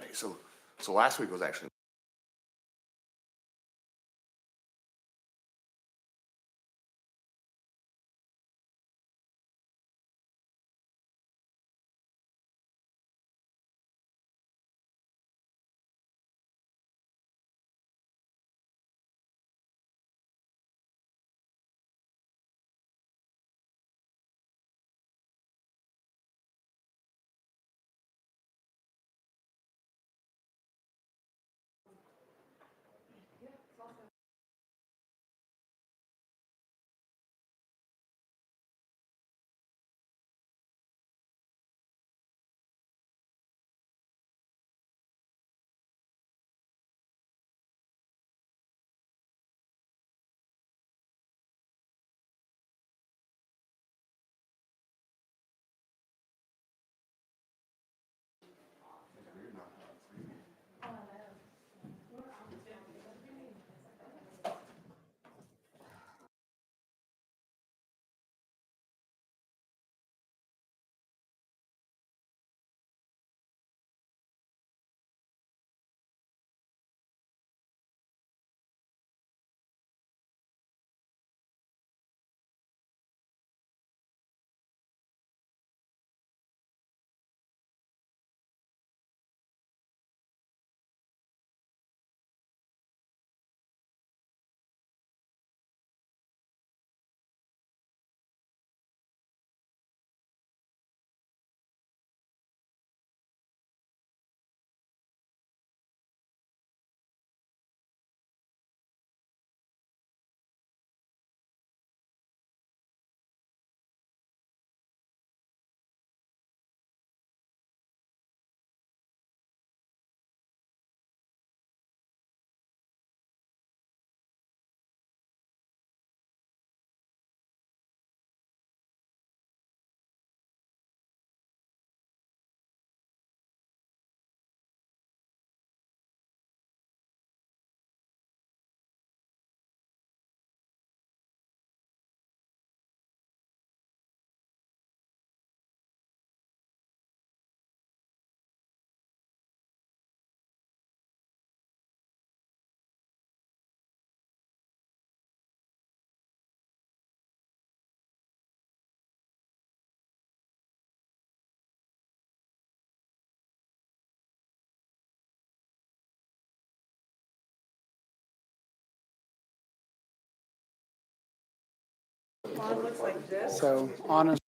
Okay, so last week was actually So honestly.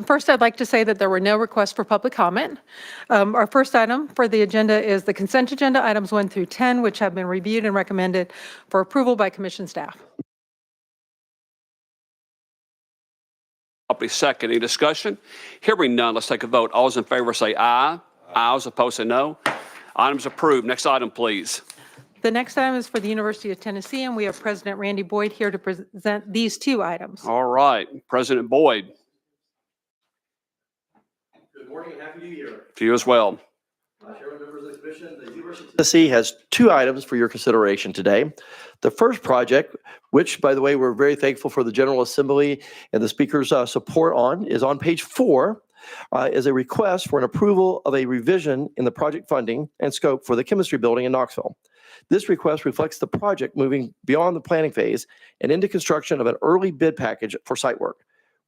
First, I'd like to say that there were no requests for public comment. Our first item for the agenda is the consent agenda, items 1 through 10, which have been reviewed and recommended for approval by commission staff. Properly second. Any discussion? Hearing none, let's take a vote. All those in favor say aye. Aye. Those opposed say no. Items approved. Next item, please. The next item is for the University of Tennessee, and we have President Randy Boyd here to present these two items. All right. President Boyd. Good morning and Happy New Year. To you as well. Chairman, members of the Commission, the University of Tennessee has two items for your consideration today. The first project, which, by the way, we're very thankful for the General Assembly and the Speaker's support on, is on page 4, is a request for an approval of a revision in the project funding and scope for the chemistry building in Knoxville. This request reflects the project moving beyond the planning phase and into construction of an early bid package for site work.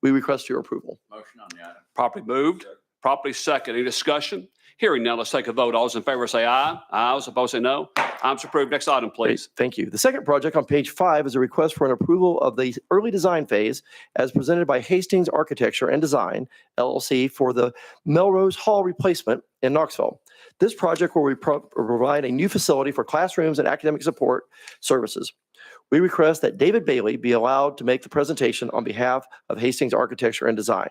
We request your approval. Motion on the item. Properly moved. Properly second. Any discussion? Hearing none, let's take a vote. All those in favor say aye. Aye. Those opposed say no. Items approved. Next item, please. Great, thank you. The second project on page 5 is a request for an approval of the early design phase as presented by Hastings Architecture and Design, LLC, for the Melrose Hall replacement in Knoxville. This project will provide a new facility for classrooms and academic support services. We request that David Bailey be allowed to make the presentation on behalf of Hastings Architecture and Design.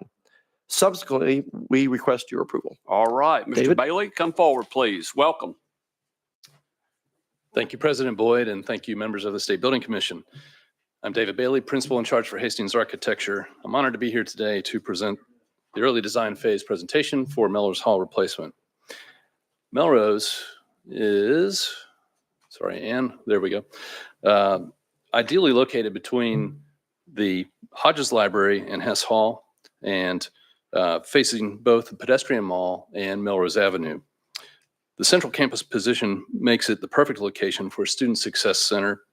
Subsequently, we request your approval. All right. Mr. David? Bailey, come forward, please. Welcome. Thank you, President Boyd, and thank you, members of the State Building Commission. I'm David Bailey, Principal in charge for Hastings Architecture. I'm honored to be here today to present the early design phase presentation for Melrose Hall replacement. Melrose is, there we go, ideally located between the Hodges Library and Hess Hall and facing both the pedestrian mall and Melrose Avenue. The central campus position makes it the perfect location for a student success center,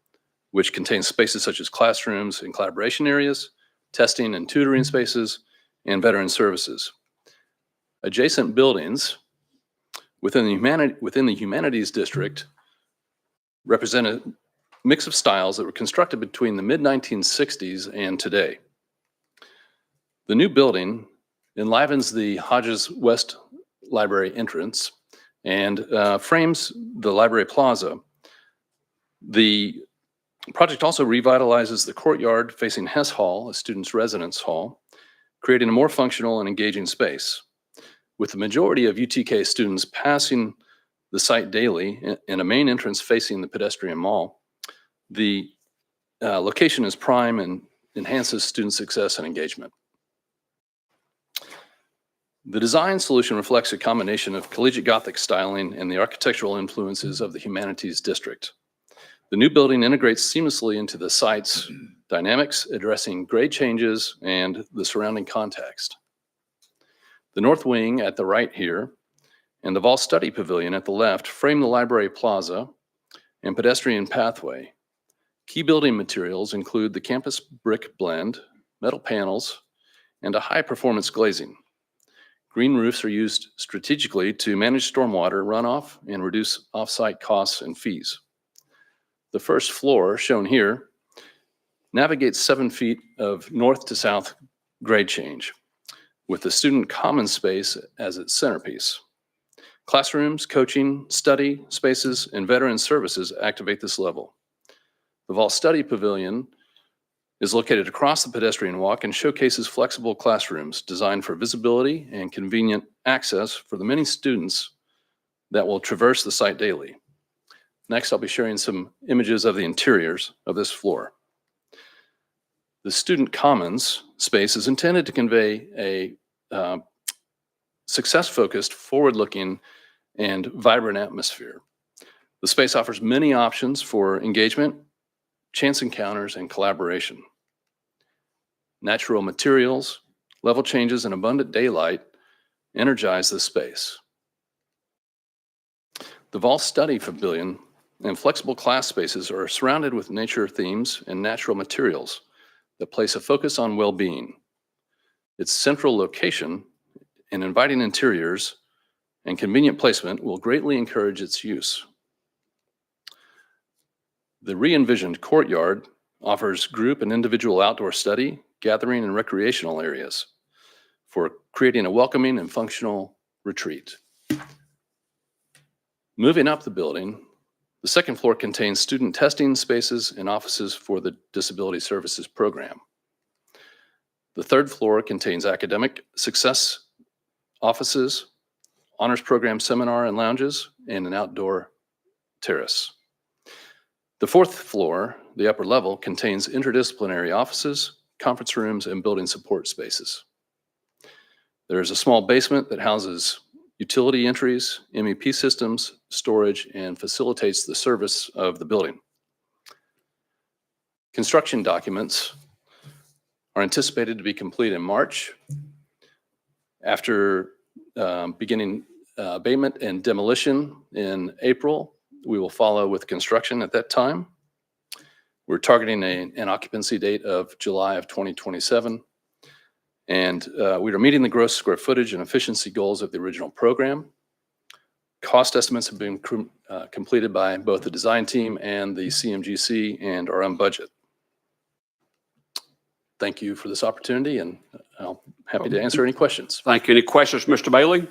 which contains spaces such as classrooms and collaboration areas, testing and tutoring spaces, and veteran services. Adjacent buildings within the humanities district represent a mix of styles that were constructed between the mid-1960s and today. The new building enlivens the Hodges West Library entrance and frames the library plaza. The project also revitalizes the courtyard facing Hess Hall, a student's residence hall, creating a more functional and engaging space. With the majority of UTK students passing the site daily and a main entrance facing the pedestrian mall, the location is prime and enhances student success and engagement. The design solution reflects a combination of collegiate Gothic styling and the architectural influences of the humanities district. The new building integrates seamlessly into the site's dynamics, addressing grade changes and the surrounding context. The north wing at the right here and the Vol Study Pavilion at the left frame the library plaza and pedestrian pathway. Key building materials include the campus brick blend, metal panels, and a high-performance glazing. Green roofs are used strategically to manage stormwater runoff and reduce off-site costs and fees. The first floor, shown here, navigates 7 feet of north to south grade change, with the student common space as its centerpiece. Classrooms, coaching, study spaces, and veteran services activate this level. The Vol Study Pavilion is located across the pedestrian walk and showcases flexible classrooms designed for visibility and convenient access for the many students that will traverse the site daily. Next, I'll be sharing some images of the interiors of this floor. The student commons space is intended to convey a success-focused, forward-looking, and vibrant atmosphere. The space offers many options for engagement, chance encounters, and collaboration. Natural materials, level changes, and abundant daylight energize the space. The Vol Study Pavilion and flexible class spaces are surrounded with nature themes and natural materials that place a focus on well-being. Its central location and inviting interiors and convenient placement will greatly encourage its use. The re-envisioned courtyard offers group and individual outdoor study, gathering, and recreational areas. for creating a welcoming and functional retreat. Moving up the building, the second floor contains student testing spaces and offices for the Disability Services Program. The third floor contains academic success offices, honors program seminar and lounges, and an outdoor terrace. The fourth floor, the upper level, contains interdisciplinary offices, conference rooms, and building support spaces. There is a small basement that houses utility entries, MEP systems, storage, and facilitates the service of the building. Construction documents are anticipated to be complete in March. After beginning abatement and demolition in April, we will follow with construction at that time. We're targeting an occupancy date of July of 2027. And we are meeting the gross square footage and efficiency goals of the original program. Cost estimates have been completed by both the design team and the CMGC and are on budget. Thank you for this opportunity, and I'm happy to answer any questions. Thank you. Any questions, Mr. Bailey?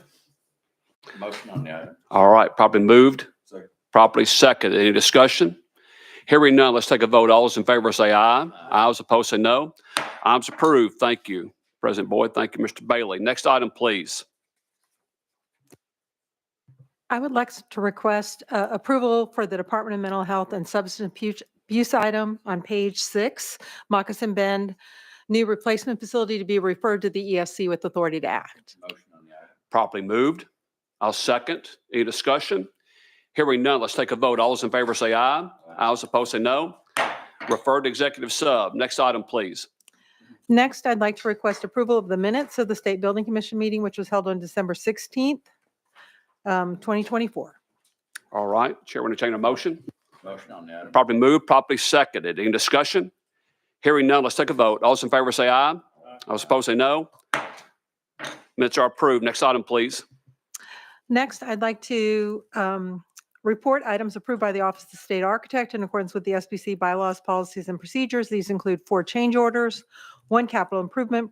Motion on the item. All right, probably moved. Second. Properly second. Any discussion? Hearing none, let's take a vote. All those in favor say aye. Aye. Those opposed say no. Items approved. Thank you, President Boyd. Thank you, Mr. Bailey. Next item, please. I would like to request approval for the Department of Mental Health and Substance Abuse item on page 6, Moccasin Bend, new replacement facility to be referred to the ESC with authority to act. Motion on the item. Properly moved. I'll second. Any discussion? Hearing none, let's take a vote. All those in favor say aye. Aye. Those opposed say no. Refer to executive sub. Next item, please. Next, I'd like to request approval of the minutes of the State Building Commission meeting, which was held on December 16th, 2024. All right, Chair will entertain a motion. Motion on the item. Properly moved, properly seconded. Any discussion? Hearing none, let's take a vote. All those in favor say aye. Those opposed say no. Minutes are approved. Next item, please. Next, I'd like to report items approved by the Office of the State Architect in accordance with the SBC bylaws, policies, and procedures. These include 4 change orders, 1 capital improvement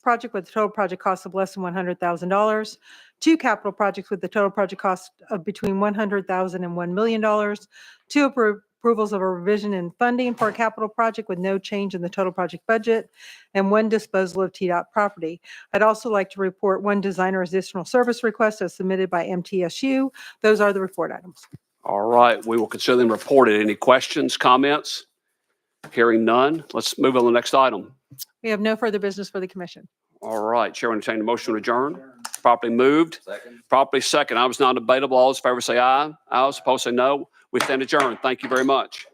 project with a total project cost of less than $100,000, 2 capital projects with the total project cost of between $100,000 and $1 million, 2 approvals of a revision in funding for a capital project with no change in the total project budget, and 1 disposal of TDOT property. I'd also like to report 1 designer additional service request as submitted by MTSU. Those are the report items. All right, we will consider them reported. Any questions, comments? Hearing none, let's move on to the next item. We have no further business for the commission. All right, Chair will entertain a motion to adjourn. Properly moved. Second. Properly second. I was not debatable. All those in favor say aye. Aye. Those opposed say no. We stand adjourned. Thank you very much.